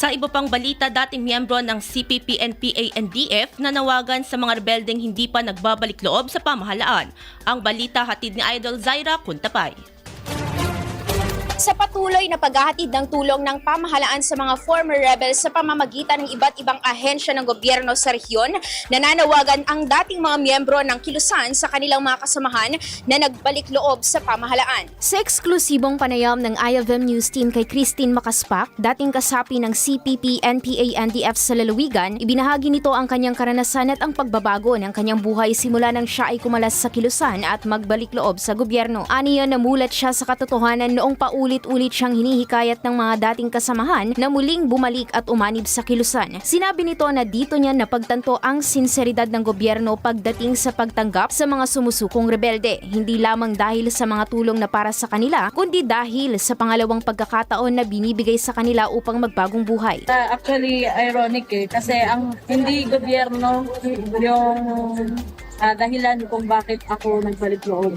Sa iba pang balita, dating miyembro ng CPP, NPA, NDF nanawagan sa mga rebeldeng hindi pa nagbabalik loob sa pamahalaan. Ang balita hatid ni Idol Zaira Kuntapay. Sa patuloy na paghahatid ng tulong ng pamahalaan sa mga former rebels sa pamamagitan ng iba't ibang ahensya ng gobyerno sa rehiyon, nananawagan ang dating mga miyembro ng kilusan sa kanilang mga kasamahan na nagbalik loob sa pamahalaan. Sa eksklusibong panayam ng IFM News Team kay Christine Makaspak, dating kasapi ng CPP, NPA, NDF sa lalawigan, ibinahagi nito ang kanyang karanasan at ang pagbabago ng kanyang buhay simula nang siya ay kumalas sa kilusan at magbalik loob sa gobyerno. Aniya, namulat siya sa katotohanan noong paulit-ulit siyang hinihikayat ng mga dating kasamahan na muling bumalik at umanib sa kilusan. Sinabi nito na dito niya napagtanto ang sinseridad ng gobyerno pagdating sa pagtanggap sa mga sumusukong rebelde, hindi lamang dahil sa mga tulong na para sa kanila, kundi dahil sa pangalawang pagkakataon na binibigay sa kanila upang magbagong buhay. Actually, ironic kasi ang hindi gobyerno yung dahilan kung bakit ako nagbalik loob,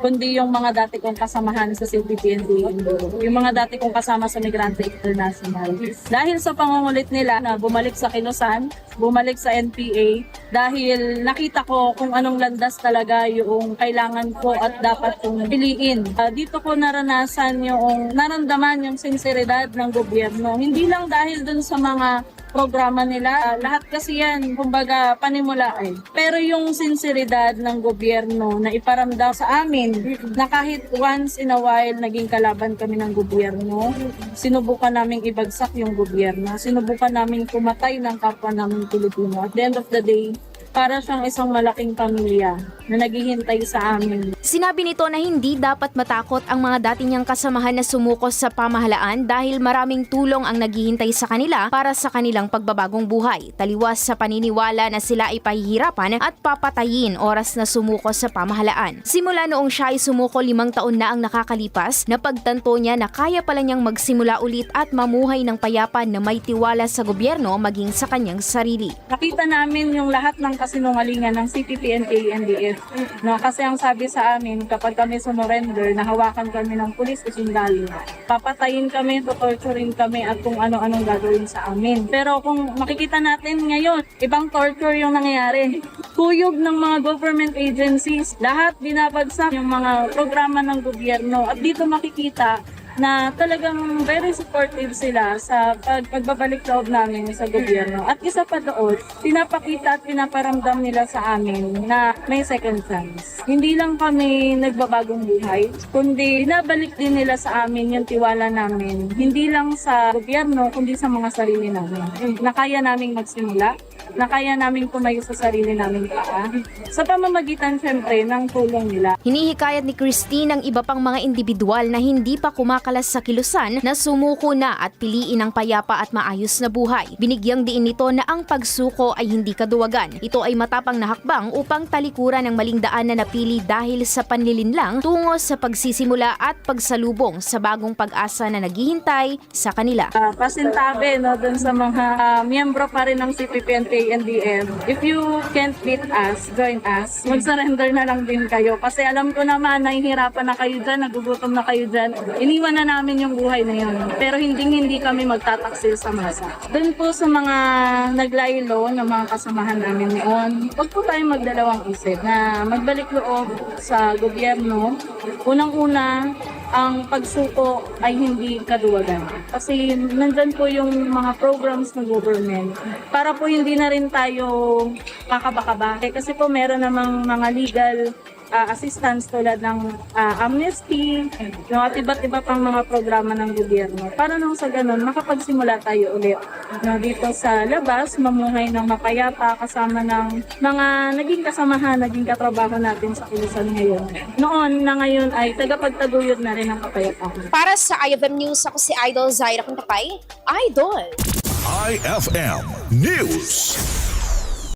kundi yung mga dati kong kasamahan sa CPP-NPA, yung mga dati kong kasama sa Migrante International. Dahil sa pangungulit nila na bumalik sa Kilusan, bumalik sa NPA, dahil nakita ko kung anong landas talaga yung kailangan ko at dapat kong piliin. Dito ko narandaman yung sinseridad ng gobyerno. Hindi lang dahil dun sa mga programa nila, lahat kasi yan, kumbaga, panimula eh. Pero yung sinseridad ng gobyerno na iparamdam sa amin na kahit once in a while naging kalaban kami ng gobyerno, sinubukan naming ibagsak yung gobyerno, sinubukan naming pumatay ng kapwa namin Pilipino. At the end of the day, para siyang isang malaking pamilya na naghihintay sa amin. Sinabi nito na hindi dapat matakot ang mga dati niyang kasamahan na sumukos sa pamahalaan dahil maraming tulong ang naghihintay sa kanila para sa kanilang pagbabagong buhay. Taliwas sa paniniwala na sila ay pahihirapan at papatayin oras na sumukos sa pamahalaan. Simula noong siya ay sumuko 5 taon na ang nakakalipas, napagtanto niya na kaya pala niyang magsimula ulit at mamuhay ng payapa na may tiwala sa gobyerno maging sa kanyang sarili. Nakita namin yung lahat ng kasinungalingan ng CPP, NPA, NDF. No, kasi ang sabi sa amin, kapag kami sumurrender, nahawakan kami ng pulis o sundalo, papatayin kami, torturein kami at kung ano-anong gagawin sa amin. Pero kung makikita natin ngayon, ibang torture yung nangyayari. Kuyog ng mga government agencies, lahat binabagsak yung mga programa ng gobyerno at dito makikita na talagang very supportive sila sa pagbabalik loob namin sa gobyerno. At isa pa doon, pinapakita at pinaparamdam nila sa amin na may second chance. Hindi lang kami nagbabagong buhay, kundi binabalik din nila sa amin yung tiwala namin. Hindi lang sa gobyerno, kundi sa mga sarili namin. Na kaya naming magsimula, na kaya naming tumayo sa sarili naming paa. Sa pamamagitan, syempre, ng tulong nila. Hinihikayat ni Christine ang iba pang mga individual na hindi pa kumakalas sa kilusan na sumuko na at piliin ang payapa at maayos na buhay. Binigyang diin nito na ang pagsuko ay hindi kaduwagan. Ito ay matapang na hakbang upang talikuran ang maling daan na napili dahil sa panlilinlang tungo sa pagsisimula at pagsalubong sa bagong pag-asa na naghihintay sa kanila. Pasintabi dun sa mga miyembro pa rin ng CPP-NPA, NDF. If you can't beat us, join us. Mag-surrender na lang din kayo. Kasi alam ko naman, nahihirapan na kayo dyan, nagugutom na kayo dyan. Iniwan na namin yung buhay na yun. Pero hindi kami magtataksil sa masa. Doon po sa mga naglaylo ng mga kasamahan namin noon, huwag po tayong magdalawang isip na magbalik loob sa gobyerno. Unang-una, ang pagsuko ay hindi kaduwagan. Kasi nandyan po yung mga programs ng government para po hindi na rin tayo kakabakaba. Kasi po meron namang mga legal assistance tulad ng amnesty, at iba't iba pang mga programa ng gobyerno. Para nang sa ganun, makapagsimula tayo ulit dito sa labas, mamuhay ng mapayapa kasama ng mga naging kasamahan, naging katrabaho natin sa Kilusan ngayon. Noon na ngayon ay tagapagtaguyod na rin ang kapayapaan. Para sa IFM News, ako si Idol Zaira Kuntapay. Idol! IFM News.